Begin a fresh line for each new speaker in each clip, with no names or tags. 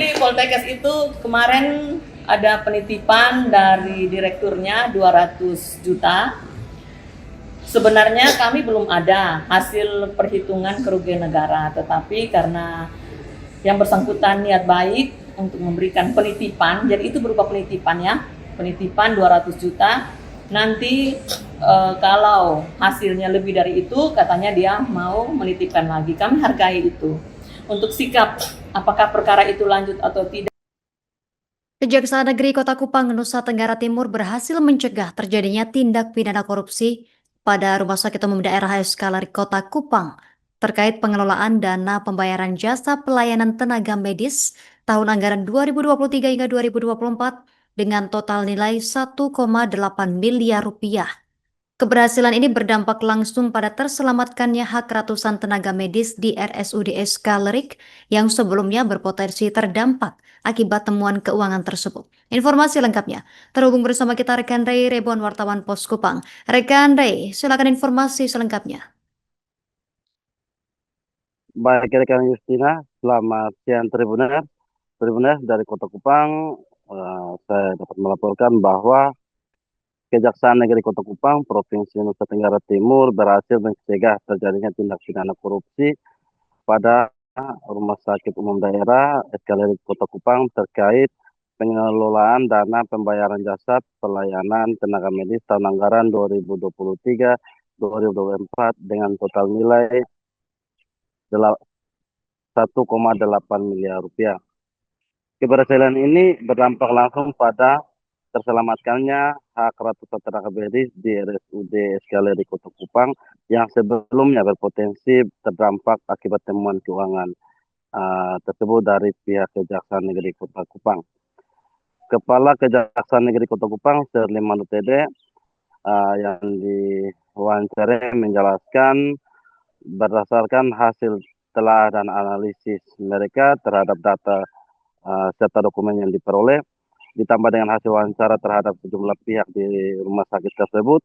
Jadi Poltekkes itu kemarin ada penitipan dari direkturnya 200 juta. Sebenarnya kami belum ada hasil perhitungan kerugian negara, tetapi karena yang bersangkutan niat baik untuk memberikan penitipan, jadi itu berupa penitipan ya, penitipan 200 juta. Nanti kalau hasilnya lebih dari itu, katanya dia mau menitipkan lagi. Kami hargai itu. Untuk sikap apakah perkara itu lanjut atau tidak.
Kejaksaan Negeri Kota Kupang, Nusa Tenggara Timur berhasil mencegah terjadinya tindak pidana korupsi pada Rumah Sakit Umum Daerah Eskala Kota Kupang terkait pengelolaan dana pembayaran jasa pelayanan tenaga medis tahun anggaran 2023 hingga 2024 dengan total nilai 1,8 miliar rupiah. Keberhasilan ini berdampak langsung pada terselamatkannya hak ratusan tenaga medis di RSUD Skalerik yang sebelumnya berpotensi terdampak akibat temuan keuangan tersebut. Informasi lengkapnya terhubung bersama kita rekan Ray Rebon, wartawan Pos Kupang. Rekan Ray, silakan informasi selengkapnya.
Baik, rekan Justina, selamat siang Tribuner. Tribuner dari Kota Kupang, saya dapat melaporkan bahwa Kejaksaan Negeri Kota Kupang, Provinsi Nusa Tenggara Timur berhasil mencegah terjadinya tindak pidana korupsi pada Rumah Sakit Umum Daerah Eskalerik Kota Kupang terkait pengelolaan dana pembayaran jasa pelayanan tenaga medis tahun anggaran 2023-2024 dengan total nilai 1,8 miliar rupiah. Keberhasilan ini berdampak langsung pada terselamatkannya hak ratusan tenaga medis di RSUD Eskalerik Kota Kupang yang sebelumnya berpotensi terdampak akibat temuan keuangan tersebut dari pihak Kejaksaan Negeri Kota Kupang. Kepala Kejaksaan Negeri Kota Kupang, Sherly Manutede, yang diwawancari menjelaskan berdasarkan hasil telah dan analisis mereka terhadap data serta dokumen yang diperoleh, ditambah dengan hasil wawancara terhadap sejumlah pihak di rumah sakit tersebut,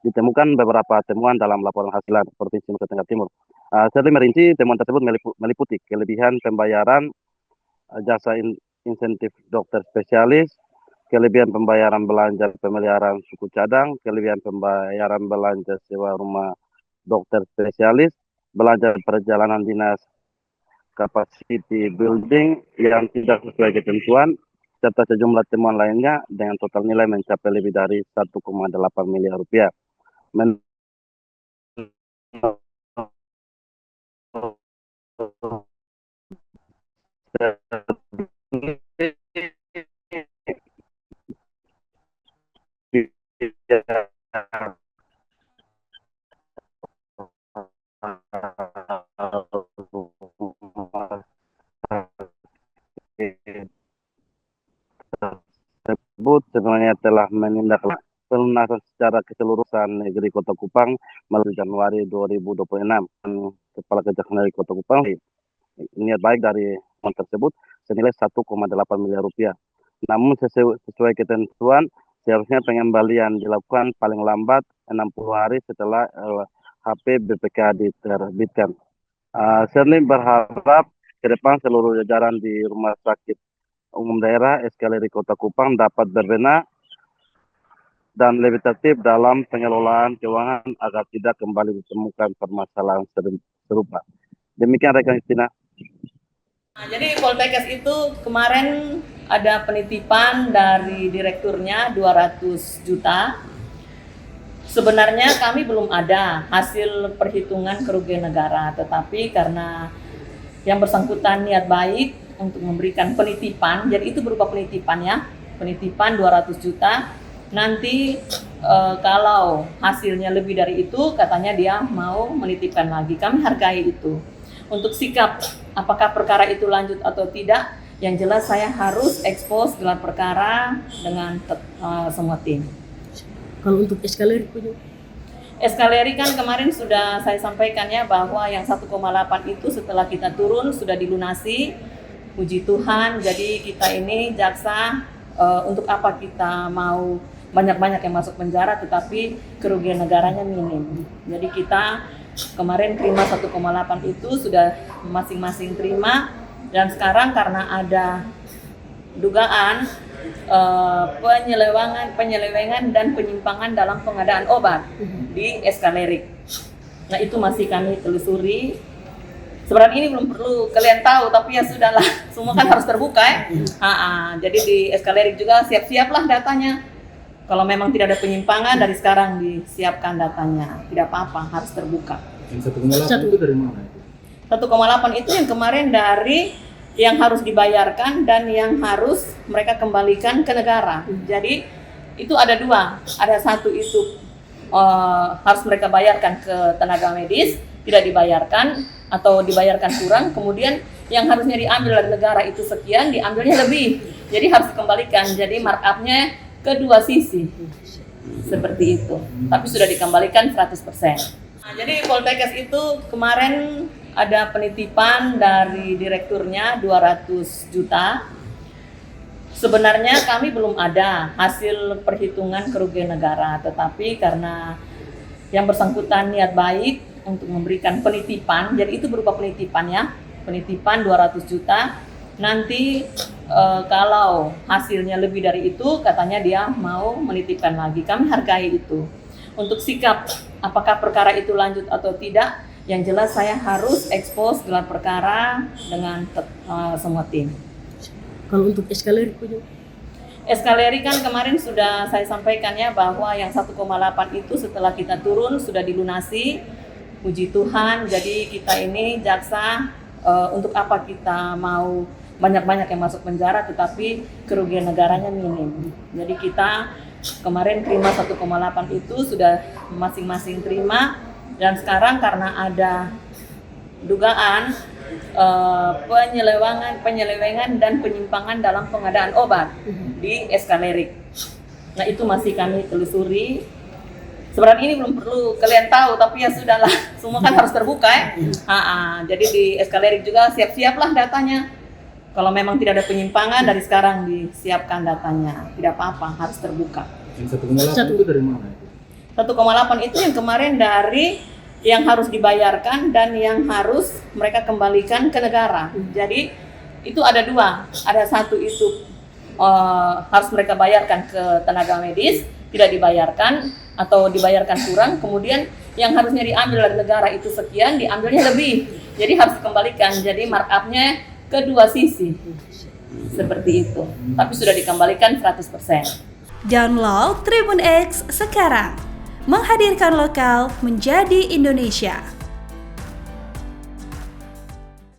ditemukan beberapa temuan dalam laporan hasilan Provinsi Nusa Tenggara Timur. Sherly merinci temuan tersebut meliputi kelebihan pembayaran jasa insentif dokter spesialis, kelebihan pembayaran belanja pemeliharaan suku cadang, kelebihan pembayaran belanja sewa rumah dokter spesialis, belanja perjalanan dinas capacity building yang tidak sesuai ketentuan, serta sejumlah temuan lainnya dengan total nilai mencapai lebih dari 1,8 miliar rupiah. Tersebut sebenarnya telah menindaklanjuti pelunasan secara keseluruhan negeri Kota Kupang melalui Januari 2026. Kepala Kejaksaan Negeri Kota Kupang niat baik dari temuan tersebut senilai 1,8 miliar rupiah. Namun sesuai ketentuan seharusnya pengembalian dilakukan paling lambat 60 hari setelah LHP BPK diterbitkan. Sherly berharap ke depan seluruh jajaran di Rumah Sakit Umum Daerah Eskalerik Kota Kupang dapat berbenah dan lebih tertib dalam pengelolaan keuangan agar tidak kembali ditemukan permasalahan serupa. Demikian rekan Justina.
Jadi Poltekkes itu kemarin ada penitipan dari direkturnya 200 juta. Sebenarnya kami belum ada hasil perhitungan kerugian negara, tetapi karena yang bersangkutan niat baik untuk memberikan penitipan, jadi itu berupa penitipan ya, penitipan 200 juta. Nanti kalau hasilnya lebih dari itu, katanya dia mau menitipkan lagi. Kami hargai itu. Untuk sikap apakah perkara itu lanjut atau tidak, yang jelas saya harus ekspos gelar perkara dengan semua tim.
Kalau untuk Eskalerik punya?
Eskalerik kan kemarin sudah saya sampaikan ya, bahwa yang 1,8 itu setelah kita turun sudah dilunasi. Puji Tuhan, jadi kita ini jaksa, untuk apa kita mau banyak-banyak yang masuk penjara tetapi kerugian negaranya minim. Jadi kita kemarin terima 1,8 itu sudah masing-masing terima, dan sekarang karena ada dugaan penyelewengan dan penyimpangan dalam pengadaan obat di Eskalerik. Nah, itu masih kami telusuri. Sebenarnya ini belum perlu kalian tahu, tapi ya sudahlah, semua kan harus terbuka ya. Jadi di Eskalerik juga siap-siaplah datanya. Kalau memang tidak ada penyimpangan, dari sekarang disiapkan datanya. Tidak apa-apa, harus terbuka.
Yang 1,8 itu dari mana?
1,8 itu yang kemarin dari yang harus dibayarkan dan yang harus mereka kembalikan ke negara. Jadi itu ada dua. Ada satu itu harus mereka bayarkan ke tenaga medis, tidak dibayarkan atau dibayarkan kurang, kemudian yang harusnya diambil dari negara itu sekian, diambilnya lebih. Jadi harus dikembalikan. Jadi markup-nya kedua sisi. Seperti itu. Tapi sudah dikembalikan 100%. Nah, jadi Poltekkes itu kemarin ada penitipan dari direkturnya 200 juta. Sebenarnya kami belum ada hasil perhitungan kerugian negara, tetapi karena yang bersangkutan niat baik untuk memberikan penitipan, jadi itu berupa penitipan ya, penitipan 200 juta. Nanti kalau hasilnya lebih dari itu, katanya dia mau menitipkan lagi. Kami hargai itu. Untuk sikap apakah perkara itu lanjut atau tidak, yang jelas saya harus expose gelar perkara dengan semua tim.
Kalau untuk Eskalerik punya
Eskalerik kan kemarin sudah saya sampaikan ya, bahwa yang 1,8 itu setelah kita turun sudah dilunasi. Puji Tuhan, jadi kita ini jaksa, untuk apa kita mau banyak-banyak yang masuk penjara tetapi kerugian negaranya minim. Jadi kita kemarin terima 1,8 itu sudah masing-masing terima, dan sekarang karena ada dugaan penyelewengan dan penyimpangan dalam pengadaan obat di Eskalerik. Nah, itu masih kami telusuri. Sebenarnya ini belum perlu kalian tahu, tapi ya sudahlah, semua kan harus terbuka ya. Jadi di Eskalerik juga siap-siaplah datanya. Kalau memang tidak ada penyimpangan, dari sekarang disiapkan datanya. Tidak apa-apa, harus terbuka.
Yang 1,8 itu dari mana?
1,8 itu yang kemarin dari yang harus dibayarkan dan yang harus mereka kembalikan ke negara. Jadi itu ada dua. Ada satu itu harus mereka bayarkan ke tenaga medis, tidak dibayarkan atau dibayarkan kurang, kemudian yang harusnya diambil dari negara itu sekian, diambilnya lebih. Jadi harus dikembalikan. Jadi markup-nya kedua sisi. Seperti itu. Tapi sudah dikembalikan 100%.
Download Tribun X sekarang. Menghadirkan lokal menjadi Indonesia.